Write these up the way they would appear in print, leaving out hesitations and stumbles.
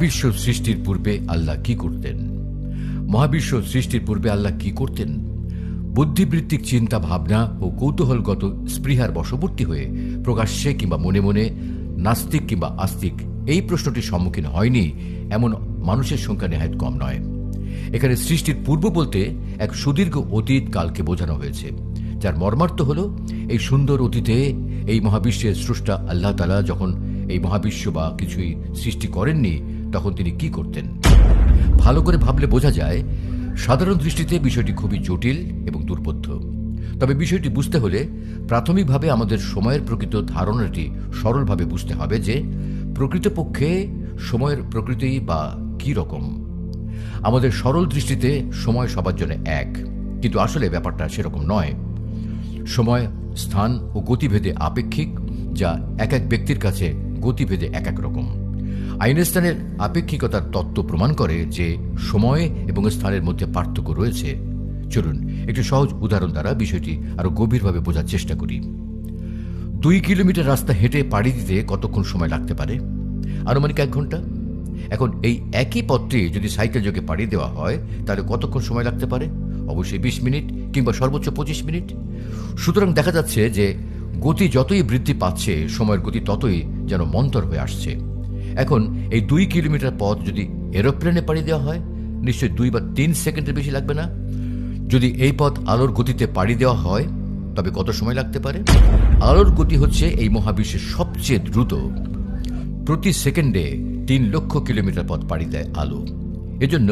মহাবিশ্ব সৃষ্টির পূর্বে আল্লাহ কি করতেন? মহাবিশ্ব সৃষ্টির পূর্বে আল্লাহ কি করতেন? বুদ্ধিবৃত্তিক চিন্তা ভাবনা ও কৌতূহলগত স্পৃহার বশবর্তী হয়ে প্রকাশ্যে কিংবা মনে মনে নাস্তিক কিংবা আস্তিক এই প্রশ্নটির সম্মুখীন হয়নি এমন মানুষের সংখ্যা নেহায়েত কম নয়। এখানে সৃষ্টির পূর্ব বলতে এক সুদীর্ঘ অতীত কালকে বোঝানো হয়েছে, যার মর্মার্থ হল এই সুন্দর অতীতে এই মহাবিশ্বের স্রষ্টা আল্লাহ তাআলা যখন এই মহাবিশ্ব বা কিছুই সৃষ্টি করেননি তখন তিনি কি করতেন। ভালো করে ভাবলে বোঝা যায় সাধারণ দৃষ্টিতে বিষয়টি খুবই জটিল এবং দুর্বোধ্য। তবে বিষয়টি বুঝতে হলে প্রাথমিকভাবে আমাদের সময়ের প্রকৃত ধারণাটি সরলভাবে বুঝতে হবে যে প্রকৃতপক্ষে সময়ের প্রকৃতি বা কি রকম। আমাদের সরল দৃষ্টিতে সময় সবার জন্য এক, কিন্তু আসলে ব্যাপারটা সেরকম নয়। সময় স্থান ও গতিভেদে আপেক্ষিক, যা এক এক ব্যক্তির কাছে গতিভেদে এক এক রকম। আইনস্টাইনের আপেক্ষিকতার তত্ত্ব প্রমাণ করে যে সময় এবং স্থানের মধ্যে পার্থক্য রয়েছে। চলুন একটি সহজ উদাহরণ দ্বারা বিষয়টি আরো গভীরভাবে বোঝার চেষ্টা করি। 2 কিলোমিটার রাস্তা হেঁটে পাড়ি দিতে কতক্ষণ সময় লাগতে পারে? আনুমানিক 1 ঘন্টা। এখন এই একই পথটি যদি সাইকেল যোগে পাড়ি দেওয়া হয় তাহলে কতক্ষণ সময় লাগতে পারে? অবশ্যই 20 মিনিট কিংবা সর্বোচ্চ 25 মিনিট। সুতরাং দেখা যাচ্ছে যে গতি যতই বৃদ্ধি পাচ্ছে সময়ের গতি ততই যেন মন্থর হয়ে আসছে। এখন এই 2 কিলোমিটার পথ যদি এরোপ্লেনে পাড়ি দেওয়া হয় নিশ্চয়ই 2 বা 3 সেকেন্ডের বেশি লাগবে না। যদি এই পথ আলোর গতিতে পাড়ি দেওয়া হয় তবে কত সময় লাগতে পারে? আলোর গতি হচ্ছে এই মহাবিশ্বের সবচেয়ে দ্রুত। প্রতি সেকেন্ডে 3 লক্ষ কিলোমিটার পথ পাড়ি দেয় আলো। এজন্য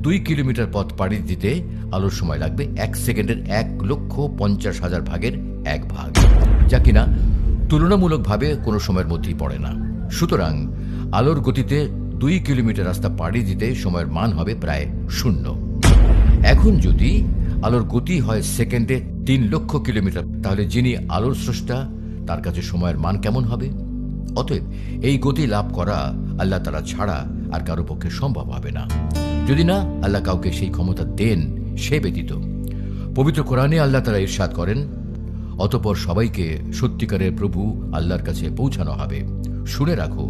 2 কিলোমিটার পথ পাড়ি দিতে আলোর সময় লাগবে 1 সেকেন্ডের 1,50,000 ভাগের 1 ভাগ, যা কিনা তুলনামূলকভাবে কোনো সময়ের মধ্যেই পড়ে না। সুতরাং আলোর গতিতে 2 কিলোমিটার রাস্তা পাড়ি দিতে সময়ের মান হবে প্রায় 0। এখন যদি আলোর গতি হয় সেকেন্ডে 3 লক্ষ কিলোমিটার, তাহলে যিনি আলোর স্রষ্টা তার কাছে সময়ের মান কেমন হবে? অতএব এই গতি লাভ করা আল্লাহ তাআলা ছাড়া আর কারো পক্ষে সম্ভব হবে না, যদি না আল্লাহ কাউকে সেই ক্ষমতা দেন সে ব্যতীত। পবিত্র কোরআনে আল্লাহ তাআলা ইরশাদ করেন, অতঃপর সবাইকে সত্যিকারের প্রভু আল্লাহর কাছে পৌঁছানো হবে। শুনে রাখো,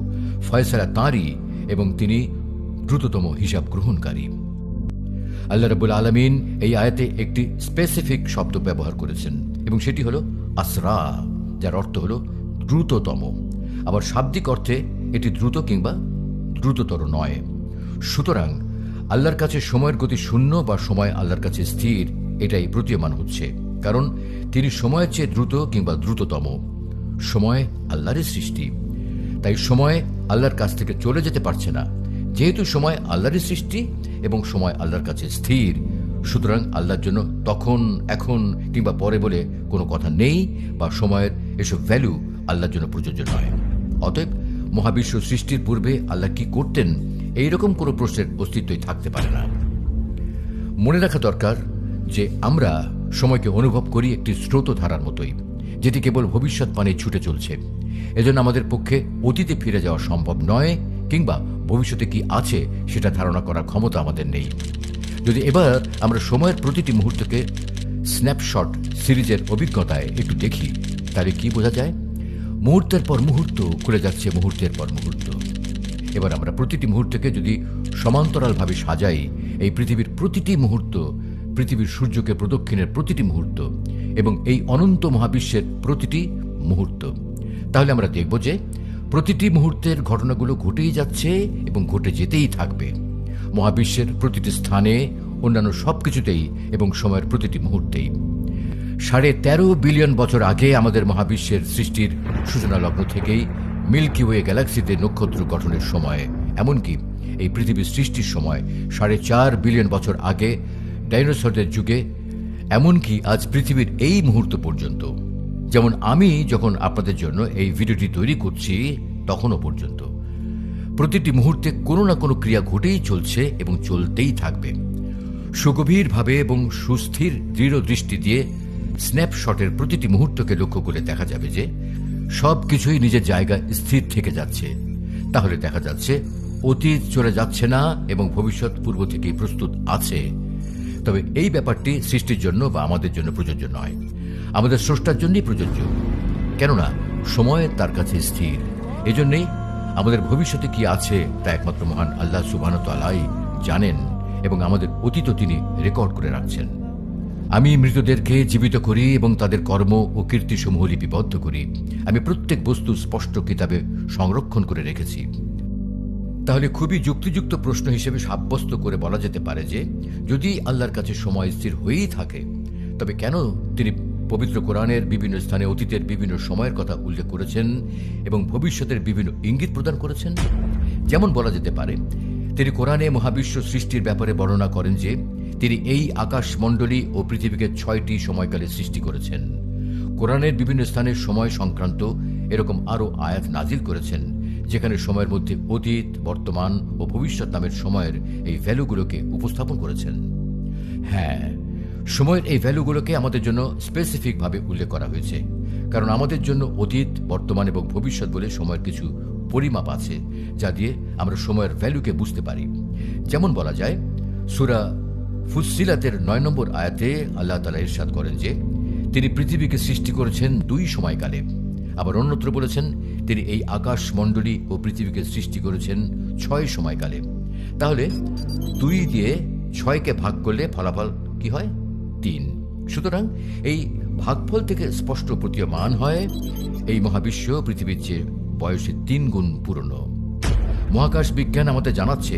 ফয়সালা তাঁরই এবং তিনি দ্রুততম হিসাব গ্রহণকারী। আল্লাহ রাব্বুল আলামিন এই আয়াতে একটি স্পেসিফিক শব্দ ব্যবহার করেছেন এবং সেটি হলো আসরা, যার অর্থ হলো দ্রুততম। আবার শাব্দিক অর্থে এটি দ্রুত কিংবা দ্রুততর নয়। সুতরাং আল্লাহর কাছে সময়ের গতি 0 বা সময় আল্লাহর কাছে স্থির, এটাই প্রতীয়মান হচ্ছে, কারণ তিনি সময়ের চেয়ে দ্রুত কিংবা দ্রুততম। সময় আল্লাহরই সৃষ্টি, তাই সময় আল্লাহর কাছ থেকে চলে যেতে পারছে না। যেহেতু সময় আল্লাহরই সৃষ্টি এবং সময় আল্লাহর কাছে স্থির, সুতরাং আল্লাহর জন্য তখন, এখন কিংবা পরে বলে কোনো কথা নেই, বা সময়ের এসব ভ্যালু আল্লাহর জন্য প্রযোজ্য নয়। অতএব মহাবিশ্ব সৃষ্টির পূর্বে আল্লাহ কি করতেন এইরকম কোনো প্রশ্নের অস্তিত্বই থাকতে পারে না। মনে রাখা দরকার যে আমরা সময়কে অনুভব করি একটি স্রোতধারার মতোই, যেটি কেবল ভবিষ্যৎ পানে ছুটে চলছে। এজন্য আমাদের পক্ষে অতীতে ফিরে যাওয়া সম্ভব নয়, কিংবা ভবিষ্যতে কি আছে সেটা ধারণা করার ক্ষমতা আমাদের নেই। যদি এবার আমরা সময়ের প্রতিটি মুহূর্তকে স্ন্যাপশট সিরিজের অভিজ্ঞতায় একটু দেখি, তাহলে কি বোঝা যায়? মুহূর্তের পর মুহূর্ত খুলে যাচ্ছে, মুহূর্তের পর মুহূর্ত। এবার আমরা প্রতিটি মুহূর্তকে যদি সমান্তরালভাবে সাজাই, এই পৃথিবীর প্রতিটি মুহূর্ত, পৃথিবীর সূর্যকে প্রদক্ষিণের প্রতিটি মুহূর্ত এবং এই অনন্ত মহাবিশ্বের প্রতিটি মুহূর্ত, তাহলে আমরা দেখব যে প্রতিটি মুহূর্তের ঘটনাগুলো ঘটেই যাচ্ছে এবং ঘটে যেতেই থাকবে। মহাবিশ্বের প্রতিটি স্থানে, অন্যান্য সবকিছুতেই এবং সময়ের প্রতিটি মুহূর্তেই। 13.5 বিলিয়ন বছর আগে আমাদের মহাবিশ্বের সৃষ্টির সূচনা লগ্ন থেকেই মিল্কি ওয়ে গ্যালাক্সিতে নক্ষত্র গঠনের সময়, এমনকি এই পৃথিবীর সৃষ্টির সময় 4.5 বিলিয়ন বছর আগে ডাইনোসরদের যুগে, এমনকি আজ পৃথিবীর এই মুহূর্ত পর্যন্ত, যেমন আমি যখন আপনাদের জন্য এই ভিডিওটি তৈরি করছি তখনও পর্যন্ত, প্রতিটি মুহূর্তে কোনো না কোনো ক্রিয়া ঘটেই চলছে এবং চলতেই থাকবে। সুগভীরভাবে এবং সুস্থির দৃঢ় দৃষ্টি দিয়ে স্ন্যাপশটের প্রতিটি মুহূর্তকে লক্ষ্য করে দেখা যাবে যে সব কিছুই নিজের জায়গায় স্থির থেকে যাচ্ছে। তাহলে দেখা যাচ্ছে অতীত চলে যাচ্ছে না এবং ভবিষ্যৎ পূর্ব থেকেই প্রস্তুত আছে। তবে এই ব্যাপারটি সৃষ্টির জন্য বা আমাদের জন্য প্রযোজ্য নয়, আমাদের স্রষ্টার জন্যই প্রযোজ্য, কেননা সময় তার কাছে স্থির। এজন্যই আমাদের ভবিষ্যতে কি আছে তা একমাত্র মহান আল্লাহ সুবহানাহু ওয়া তাআলাই জানেন এবং আমাদের অতীত তিনি রেকর্ড করে রাখছেন। আমি মৃতদেরকে জীবিত করি এবং তাদের কর্ম ও কীর্তিসমূহ লিপিবদ্ধ করি। আমি প্রত্যেক বস্তু স্পষ্ট কিতাবে সংরক্ষণ করে রেখেছি। তাহলে খুবই যুক্তিযুক্ত প্রশ্ন হিসেবে সাব্যস্ত করে বলা যেতে পারে যে যদি আল্লাহর কাছে সময় স্থির হয়েই থাকে, তবে কেন তিনি পবিত্র কোরআনের বিভিন্ন স্থানে অতীতের বিভিন্ন সময়ের কথা উল্লেখ করেছেন এবং ভবিষ্যতের বিভিন্ন ইঙ্গিত প্রদান করেছেন? যেমন বলা যেতে পারে, তিনি কোরআনে মহাবিশ্ব সৃষ্টির ব্যাপারে বর্ণনা করেন যে তিনি এই আকাশমণ্ডলী ও পৃথিবীকে 6টি সময়কালে সৃষ্টি করেছেন। কোরআনের বিভিন্ন স্থানের সময় সংক্রান্ত এরকম আরও আয়াত নাজিল করেছেন, যেখানে সময়ের মধ্যে অতীত, বর্তমান ও ভবিষ্যৎ নামের সময়ের এই ভ্যালুগুলোকে উপস্থাপন করেছেন। হ্যাঁ, সময়ের এই ভ্যালুগুলোকে আমাদের জন্য স্পেসিফিকভাবে উল্লেখ করা হয়েছে, কারণ আমাদের জন্য অতীত, বর্তমান এবং ভবিষ্যৎ বলে সময়ের কিছু পরিমাপ আছে, যা দিয়ে আমরা সময়ের ভ্যালুকে বুঝতে পারি। যেমন বলা যায়, সূরা ফুসসিলাতের 9 নম্বর আয়াতে আল্লাহ তাআলা ইরশাদ করেন যে তিনি পৃথিবীকে সৃষ্টি করেছেন 2 সময়কালে। আবার অন্যত্র বলেছেন তিনি এই আকাশমণ্ডলী ও পৃথিবীকে সৃষ্টি করেছেন 6 সময়কালে। তাহলে 2 দিয়ে 6কে ভাগ করলে ফলাফল কি হয়? 3। সুতরাং এই ভাগফল থেকে স্পষ্ট প্রতীয়মান হয় এই মহাবিশ্ব পৃথিবীর চেয়ে বয়সে 3 গুণ পুরনো। মহাকাশ বিজ্ঞান আমাদের জানাচ্ছে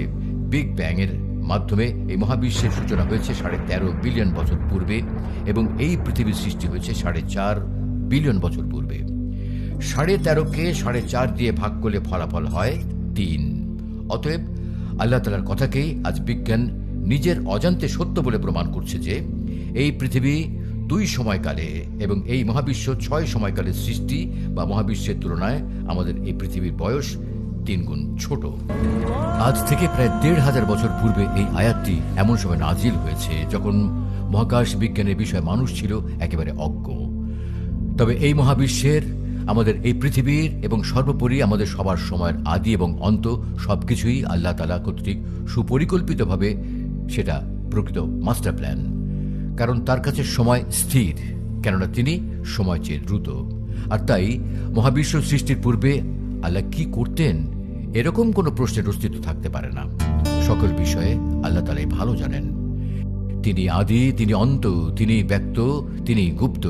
বিগ ব্যাং এর মাধ্যমে এই মহাবিশ্বের সূচনা হয়েছে 13.5 বিলিয়ন বছর পূর্বে এবং এই পৃথিবীর সৃষ্টি হয়েছে 4.5 বিলিয়ন বছর পূর্বে। 13.5কে 4.5 দিয়ে ভাগ করলে ফলাফল হয় 3। অতএব আল্লাহ তাআলার কথাকেই আজ বিজ্ঞান নিজের অজান্তে সত্য বলে প্রমাণ করছে যে এই পৃথিবী 2 সময়কালে এবং এই মহাবিশ্ব 6 সময়কালের সৃষ্টি বা মহাবিশ্বের তুলনায় আমাদের এই পৃথিবীর বয়স 3 গুণ ছোট। আজ থেকে প্রায় 1,500 বছর পূর্বে এই আয়াতটি এমন সময় নাজিল হয়েছে যখন মহাকাশ বিজ্ঞানের বিষয়ে মানুষ ছিল একেবারে অজ্ঞ। তবে এই মহাবিশ্বের, আমাদের এই পৃথিবীর এবং সর্বোপরি আমাদের সবার সময়ের আদি এবং অন্ত সবকিছুই আল্লাহ তাআলা কর্তৃক সুপরিকল্পিতভাবে সেটা প্রকৃত মাস্টার প্ল্যান। কারণ তার কাছে সময় স্থির, কেননা তিনি সময় চেয়ে দ্রুত। আর তাই মহাবিশ্ব সৃষ্টির পূর্বে আল্লাহ কি করতেন এরকম কোনো প্রশ্নের অস্তিত্ব থাকতে পারে না। সকল বিষয়ে আল্লাহ তাআলাই ভালো জানেন। তিনি আদি, তিনি অন্ত, তিনি ব্যক্ত, তিনি গুপ্ত,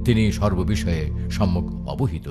তিনি সর্ববিষয়ে সম্যক অবহিত।